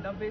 90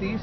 30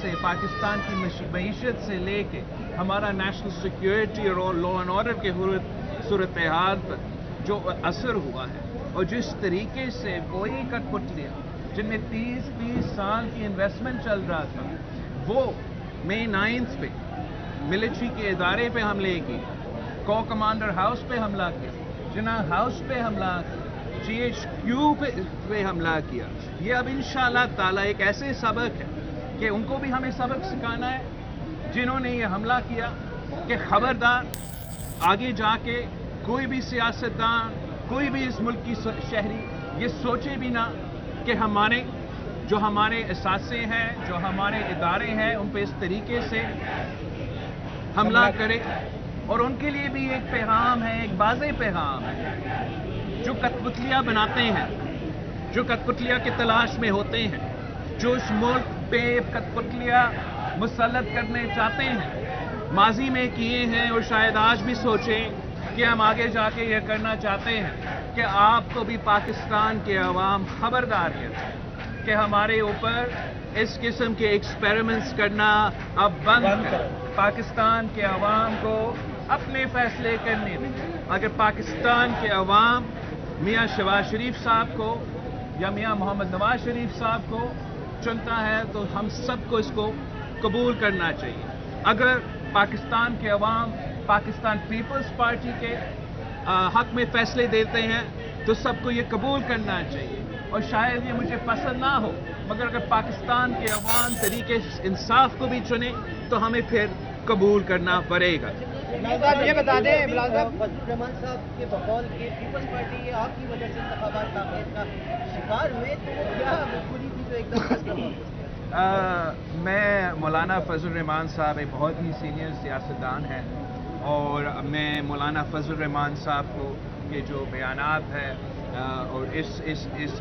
سے پاکستان کی معیشت سے لے کے ہمارا نیشنل سیکیورٹی اور لا اینڈ آرڈر کے صورتحال پر جو اثر ہوا ہے، اور جس طریقے سے وہی کٹ پتلیاں جن میں 30 سال کی انویسٹمنٹ چل رہا تھا، وہ مئی 9 پہ ملٹری کے ادارے پہ حملے کی، کو کمانڈر ہاؤس پہ حملہ کیا، جناح ہاؤس پہ حملہ کیا، GHQ پہ حملہ کیا. یہ اب انشاءاللہ تعالیٰ ایک ایسے سبق ہے کہ ان کو بھی ہمیں سبق سکھانا ہے جنہوں نے یہ حملہ کیا، کہ خبردار آگے جا کے کوئی بھی سیاستدان، کوئی بھی اس ملک کی شہری یہ سوچے بھی نہ کہ ہمارے اثاثے ہیں، جو ہمارے ادارے ہیں، ان پہ اس طریقے سے حملہ کرے. اور ان کے لیے بھی ایک پیغام ہے، ایک واضح پیغام ہے. جو کٹپتلیاں بناتے ہیں، جو کٹپتلیاں کی تلاش میں ہوتے ہیں، جو اس ملک پہ کٹپتلیاں مسلط کرنے چاہتے ہیں، ماضی میں کیے ہیں اور شاید آج بھی سوچیں کہ ہم آگے جا کے یہ کرنا چاہتے ہیں، کہ آپ کو بھی پاکستان کے عوام خبردار ہے کہ ہمارے اوپر اس قسم کے ایکسپیریمنٹس کرنا اب بند کریں. پاکستان کے عوام کو اپنے فیصلے کرنے میں، اگر پاکستان کے عوام میاں شہباز شریف صاحب کو یا میاں محمد نواز شریف صاحب کو چنتا ہے تو ہم سب کو اس کو قبول کرنا چاہیے. اگر پاکستان کے عوام پاکستان پیپلز پارٹی کے حق میں فیصلے دیتے ہیں تو سب کو یہ قبول کرنا چاہیے. اور شاید یہ مجھے پسند نہ ہو، مگر اگر پاکستان کے عوام طریقے انصاف کو بھی چنے تو ہمیں پھر قبول کرنا پڑے گا. یہ بتا دیں بلال صاحب، فضل الرحمان صاحب کے بقول کے پیپلز پارٹی آپ کی وجہ سے انتخابات کا شکار ہوئے، تو کیا پوری تھی تو ایک دم میں مولانا فضل الرحمان صاحب ایک بہت ہی سینئر سیاستدان ہیں، اور میں مولانا فضل الرحمان صاحب کو کے جو بیانات ہیں اور اس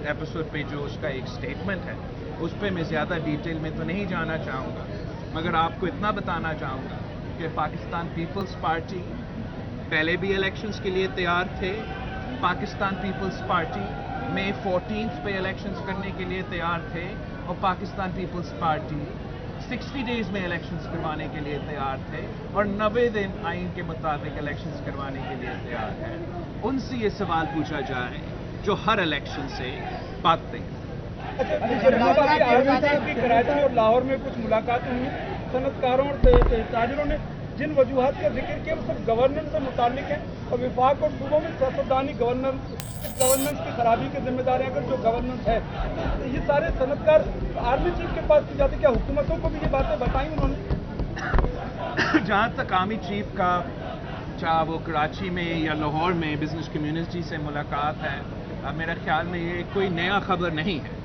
ایپیسوڈ پہ جو اس کا ایک سٹیٹمنٹ ہے، اس پہ میں زیادہ ڈیٹیل میں تو نہیں جانا چاہوں گا، مگر آپ کو اتنا بتانا چاہوں گا کہ پاکستان پیپلز پارٹی پہلے بھی الیکشنز کے لیے تیار تھے. پاکستان پیپلز پارٹی مئی 14 پہ الیکشنز کرنے کے لیے تیار تھے، اور پاکستان پیپلز پارٹی 60 ڈیز میں الیکشنز کروانے کے لیے تیار تھے، اور 90 دن آئین کے مطابق الیکشنز کروانے کے لیے تیار ہے. ان سے یہ سوال پوچھا جائے جو ہر الیکشن سے پاکتے ہیں. کراچی اور لاہور میں کچھ ملاقاتیں ہوئی، صنعتکاروں اور تاجروں نے جن وجوہات کا ذکر کیا وہ سب گورننس سے متعلق ہیں، اور وفاق اور صوبوں میں سیاستدانی گورننس کی خرابی کے ذمہ دار ہیں. اگر جو گورننس ہے یہ سارے صنعتکار آرمی چیف کے پاس جاتے، کیا حکومتوں کو بھی یہ باتیں بتائیں انہوں نے؟ جہاں تک آرمی چیف کا، چاہے وہ کراچی میں یا لاہور میں بزنس کمیونٹی سے ملاقات ہے، میرا خیال میں یہ کوئی نیا خبر نہیں ہے.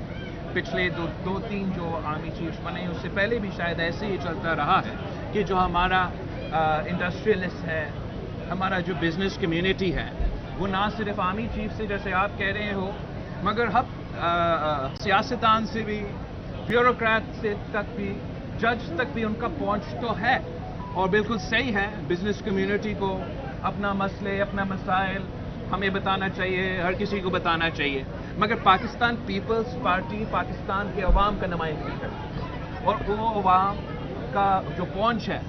پچھلے دو تین جو آرمی چیفs بنے اس سے پہلے بھی شاید ایسے ہی چلتا رہا ہے کہ جو ہمارا انڈسٹریلسٹ ہے، ہمارا جو بزنس کمیونٹی ہے، وہ نہ صرف آرمی چیف سے جیسے آپ کہہ رہے ہو، مگر ہم سیاستدان سے بھی، بیوروکریٹ سے تک بھی، جج تک بھی ان کا پہنچ تو ہے. اور بالکل صحیح ہے، بزنس کمیونٹی کو اپنا مسئلے، اپنا مسائل ہمیں بتانا چاہیے، ہر کسی کو بتانا چاہیے، مگر پاکستان پیپلز پارٹی پاکستان کے عوام کا نمائندگی ہے، اور وہ عوام کا جو پہنچ ہے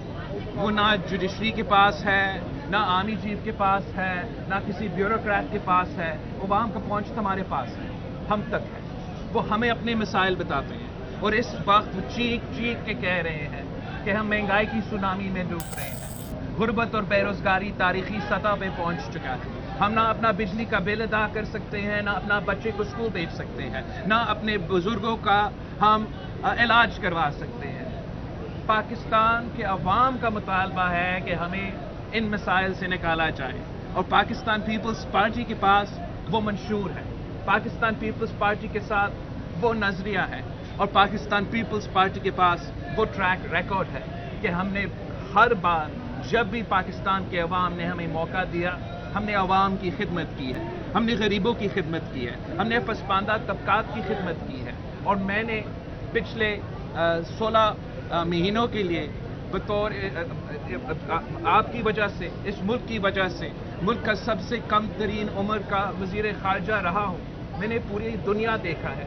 وہ نہ جوڈیشری کے پاس ہے، نہ آرمی چیف کے پاس ہے، نہ کسی بیوروکریٹ کے پاس ہے. عوام کا پہنچ ہمارے پاس ہے، ہم تک ہے. وہ ہمیں اپنے مسائل بتاتے ہیں، اور اس وقت وہ چیخ کے کہہ رہے ہیں کہ ہم مہنگائی کی سونامی میں ڈوب رہے ہیں. غربت اور بے روزگاری تاریخی سطح پہ پہنچ چکا ہے. ہم نہ اپنا بجلی کا بل ادا کر سکتے ہیں، نہ اپنا بچے کو اسکول بھیج سکتے ہیں، نہ اپنے بزرگوں کا ہم علاج کروا سکتے ہیں. پاکستان کے عوام کا مطالبہ ہے کہ ہمیں ان مسائل سے نکالا جائے، اور پاکستان پیپلز پارٹی کے پاس وہ منشور ہے. پاکستان پیپلز پارٹی کے ساتھ وہ نظریہ ہے، اور پاکستان پیپلز پارٹی کے پاس وہ ٹریک ریکارڈ ہے کہ ہم نے ہر بار جب بھی پاکستان کے عوام نے ہمیں موقع دیا، ہم نے عوام کی خدمت کی ہے، ہم نے غریبوں کی خدمت کی ہے، ہم نے پسماندہ طبقات کی خدمت کی ہے. اور میں نے پچھلے 16 مہینوں کے لیے بطور آپ کی وجہ سے، اس ملک کی وجہ سے، ملک کا سب سے کم ترین عمر کا وزیر خارجہ رہا ہوں. میں نے پوری دنیا دیکھا ہے،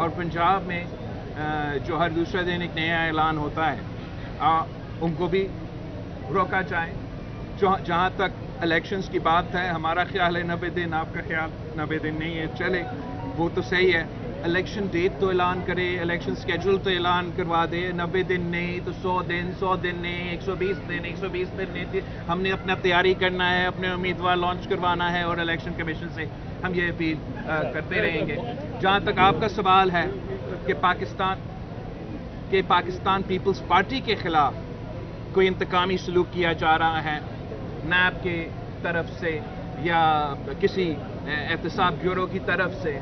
اور پنجاب میں جو ہر دوسرے دن ایک نیا اعلان ہوتا ہے ان کو بھی روکا جائے. جہاں تک الیکشنز کی بات ہے, ہمارا خیال ہے 90 دن, آپ کا خیال 90 دن نہیں ہے, چلے وہ تو صحیح ہے. الیکشن ڈیٹ تو اعلان کرے, الیکشن سکیجول تو اعلان کروا دے. 90 دن نہیں تو 100 دن نہیں, 120 دن نہیں. ہم نے اپنا تیاری کرنا ہے, اپنے امیدوار لانچ کروانا ہے, اور الیکشن کمیشن سے ہم یہ اپیل کرتے رہیں گے. جہاں تک آپ کا سوال ہے کہ پاکستان پیپلز پارٹی کے خلاف کوئی انتقامی سلوک کیا جا رہا ہے نیب کے طرف سے یا کسی احتساب بیورو کی طرف سے,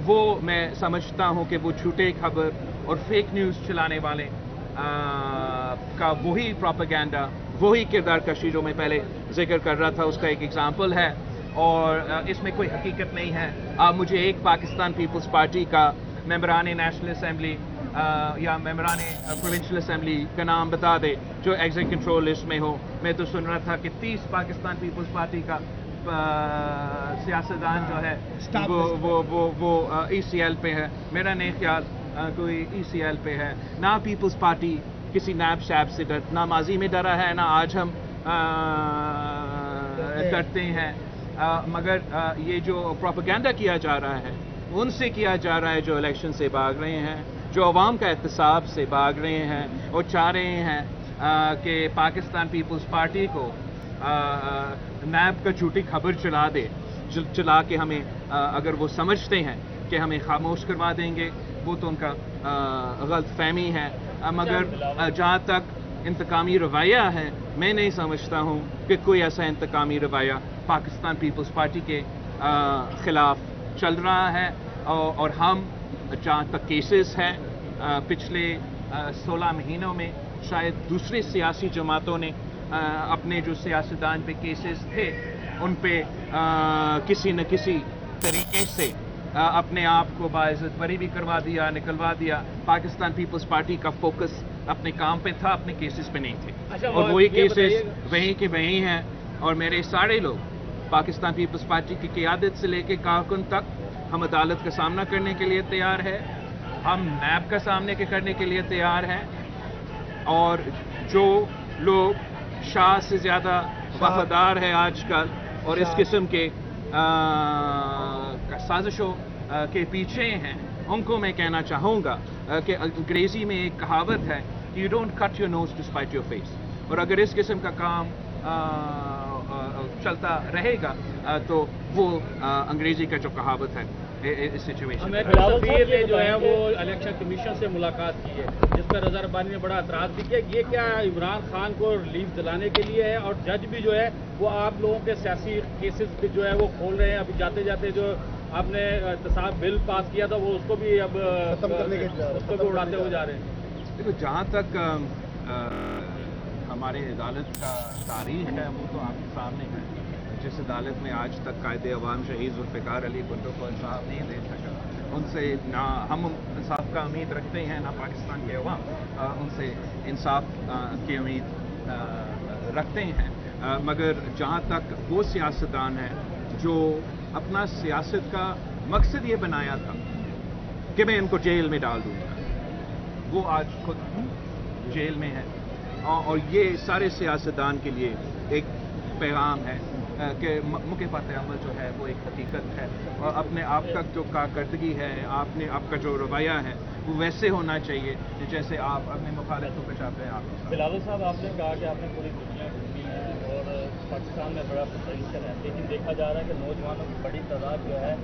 وہ میں سمجھتا ہوں کہ وہ جھوٹے خبر اور فیک نیوز چلانے والے کا وہی پروپیگنڈا, وہی کردار کشی جو میں پہلے ذکر کر رہا تھا, اس کا ایک ایگزامپل ہے, اور اس میں کوئی حقیقت نہیں ہے. آپ مجھے ایک پاکستان پیپلز پارٹی کا ممبران نیشنل اسمبلی یا ممبران پروونشل اسمبلی کا نام بتا دے جو ایگزٹ کنٹرول لسٹ میں ہو. میں تو سن رہا تھا کہ 30 پاکستان پیپلز پارٹی کا سیاستدان جو ہے وہ ای سی ایل پہ ہے. میرا نہیں خیال کوئی ای سی ایل پہ ہے. نہ پیپلز پارٹی کسی نیب شیب سے نہ ماضی میں ڈرا ہے, نہ آج ہم ڈرتے ہیں. مگر یہ جو پروپیگنڈا کیا جا رہا ہے ان سے کیا جا رہا ہے جو الیکشن سے بھاگ رہے ہیں, جو عوام کا احتساب سے بھاگ رہے ہیں, اور چاہ رہے ہیں کہ پاکستان پیپلز پارٹی کو نیب کا جھوٹی خبر چلا کے ہمیں, اگر وہ سمجھتے ہیں کہ ہمیں خاموش کروا دیں گے, وہ تو ان کا غلط فہمی ہے. مگر جہاں تک انتقامی رویہ ہے, میں نہیں سمجھتا ہوں کہ کوئی ایسا انتقامی رویہ پاکستان پیپلز پارٹی کے خلاف چل رہا ہے. اور ہم جہاں تک کیسز ہیں پچھلے 16 مہینوں میں شاید دوسری سیاسی جماعتوں نے اپنے جو سیاستدان پہ کیسز تھے ان پہ کسی نہ کسی طریقے سے اپنے آپ کو باعزت بری بھی نکلوا دیا. پاکستان پیپلز پارٹی کا فوکس اپنے کام پہ تھا, اپنے کیسز پہ نہیں تھے, اور وہی کیسز وہیں کے وہیں ہیں. اور میرے سارے لوگ پاکستان پیپلز پارٹی کی قیادت سے لے کے کارکن تک ہم عدالت کا سامنا کرنے کے لیے تیار ہے, ہم نیب کا سامنے کرنے کے لیے تیار ہیں. اور جو لوگ شاہ سے زیادہ وفادار ہے آج کل اور اس قسم کے سازشوں کے پیچھے ہیں, ان کو میں کہنا چاہوں گا کہ انگریزی میں ایک کہاوت ہے کہ you don't cut your nose to spite your face. اور اگر اس قسم کا کام چلتا رہے گا تو وہ انگریزی کا جو کہاوت ہے اس سچویشن. سفیر نے جو ہے وہ الیکشن کمیشن سے ملاقات کی ہے, جس پر رضا ربانی نے بڑا اعتراض بھی کیا. یہ کیا عمران خان کو ریلیف دلانے کے لیے ہے؟ اور جج بھی جو ہے وہ آپ لوگوں کے سیاسی کیسز بھی جو ہے وہ کھول رہے ہیں. ابھی جاتے جاتے جو آپ نے احتساب بل پاس کیا تھا وہ اس کو بھی اب ختم کرنے کے اڑاتے ہوئے جا رہے ہیں. دیکھو, جہاں تک ہمارے عدالت کا تاریخ ہے وہ تو آپ کے سامنے ہے. جس عدالت میں آج تک قائد عوام شہید ذوالفقار علی بھٹو کو انصاف نہیں دے سکا, ان سے نہ ہم انصاف کا امید رکھتے ہیں, نہ پاکستان کے عوام ان سے انصاف کی امید رکھتے ہیں. مگر جہاں تک وہ سیاستدان ہیں جو اپنا سیاست کا مقصد یہ بنایا تھا کہ میں ان کو جیل میں ڈال دوں گا, وہ آج خود جیل میں ہے. اور یہ سارے سیاستدان کے لیے ایک پیغام ہے کہ مکافات عمل جو ہے وہ ایک حقیقت ہے, اور اپنے آپ کا جو کارکردگی ہے, آپ کا جو رویہ ہے وہ ویسے ہونا چاہیے جیسے آپ اپنے مخالفوں پہ چاہتے ہیں. بلاول صاحب, آپ نے کہا کہ آپ نے پوری دنیا گھومی ہے اور پاکستان میں بڑا پوٹینشیل ہے, لیکن دیکھا جا رہا ہے کہ نوجوانوں کی بڑی تعداد جو ہے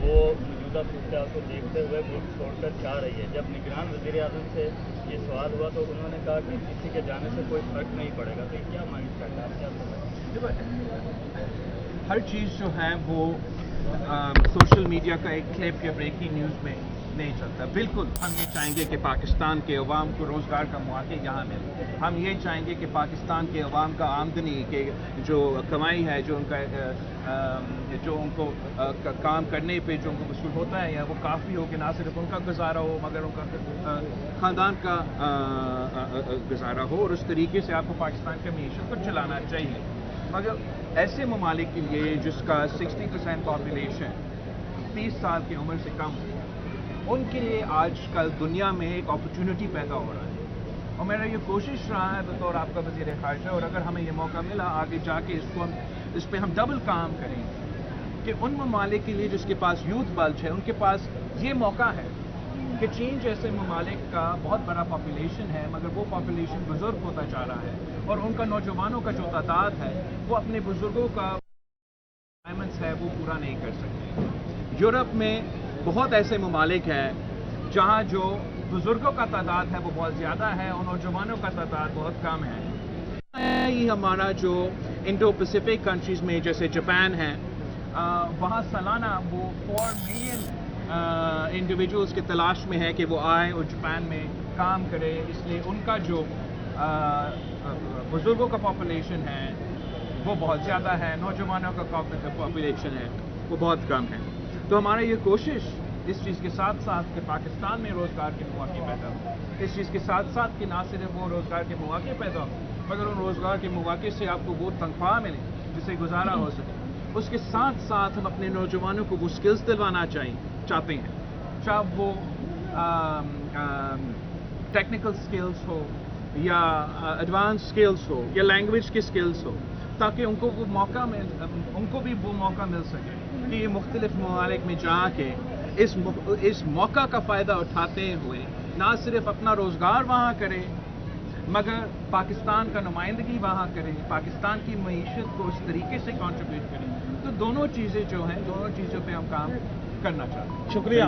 وہ موجودہ صورتحال کو دیکھتے ہوئے ملک چھوڑ کر جا رہی ہے. جب نگران وزیر اعظم سے یہ سوال ہوا تو انہوں نے کہا کہ کسی کے جانے سے کوئی فرق نہیں پڑے گا. تو یہ کیا مائنڈ سیٹ ہے, آپ کیا سمجھتے؟ ہر چیز جو ہے وہ سوشل میڈیا کا ایک کلپ یا بریکنگ نیوز میں نہیں چلتا. بالکل ہم یہ چاہیں گے کہ پاکستان کے عوام کو روزگار کا مواقع یہاں ملے. ہم یہ چاہیں گے کہ پاکستان کے عوام کا آمدنی کے جو کمائی ہے, جو ان کو کام کرنے پہ جو ان کو وصول ہوتا ہے, یا وہ کافی ہو کہ نہ صرف ان کا گزارا ہو مگر ان کا خاندان کا گزارا ہو, اور اس طریقے سے آپ کو پاکستان کی معیشت کو چلانا چاہیے. مگر ایسے ممالک کے لیے جس کا 60% پاپولیشن 30 سال کی عمر سے کم ان کے لیے آج کل دنیا میں ایک اپرچونٹی پیدا ہو رہا ہے، اور میرا یہ کوشش رہا ہے بطور آپ کا وزیر خارجہ، اور اگر ہمیں یہ موقع ملا آگے جا کے اس پہ ہم ڈبل کام کریں کہ ان ممالک کے لیے جس کے پاس یوتھ بلج ہے، ان کے پاس یہ موقع ہے کہ چین جیسے ممالک کا بہت بڑا پاپولیشن ہے، مگر وہ پاپولیشن بزرگ ہوتا جا رہا ہے، اور ان کا نوجوانوں کا جو تعداد ہے وہ اپنے بزرگوں کا ہے وہ پورا نہیں کر سکتے۔ یورپ میں بہت ایسے ممالک ہیں جہاں جو بزرگوں کا تعداد ہے وہ بہت زیادہ ہے اور نوجوانوں کا تعداد بہت کم ہے۔ یہ ہمارا جو انڈو پیسیفک کنٹریز میں جیسے جاپان ہے، وہاں سالانہ وہ 4 ملین انڈیویجولز کی تلاش میں ہے کہ وہ آئے اور جاپان میں کام کرے، اس لیے ان کا جو بزرگوں کا پاپولیشن ہے وہ بہت زیادہ ہے، نوجوانوں کا پاپولیشن ہے وہ بہت کم ہے۔ تو ہمارا یہ کوشش اس چیز کے ساتھ ساتھ کہ پاکستان میں روزگار کے مواقع پیدا ہو، اس چیز کے ساتھ ساتھ کہ نہ صرف وہ روزگار کے مواقع پیدا ہو مگر ان روزگار کے مواقع سے آپ کو وہ تنخواہ ملے جسے گزارا ہو سکے، اس کے ساتھ ساتھ ہم اپنے نوجوانوں کو وہ سکلز دلوانا چاہتے ہیں، چاہے وہ ٹیکنیکل سکلز ہو یا ایڈوانس سکلز ہو یا لینگویج کی سکلز ہو، تاکہ ان کو بھی وہ موقع مل سکے کہ یہ مختلف ممالک میں جا کے اس موقع کا فائدہ اٹھاتے ہوئے نہ صرف اپنا روزگار وہاں کرے مگر پاکستان کا نمائندگی وہاں کرے، پاکستان کی معیشت کو اس طریقے سے کنٹریبیوٹ کرے۔ تو دونوں چیزیں جو ہیں، دونوں چیزوں پہ ہم کام کرنا چاہتے ہیں۔ شکریہ۔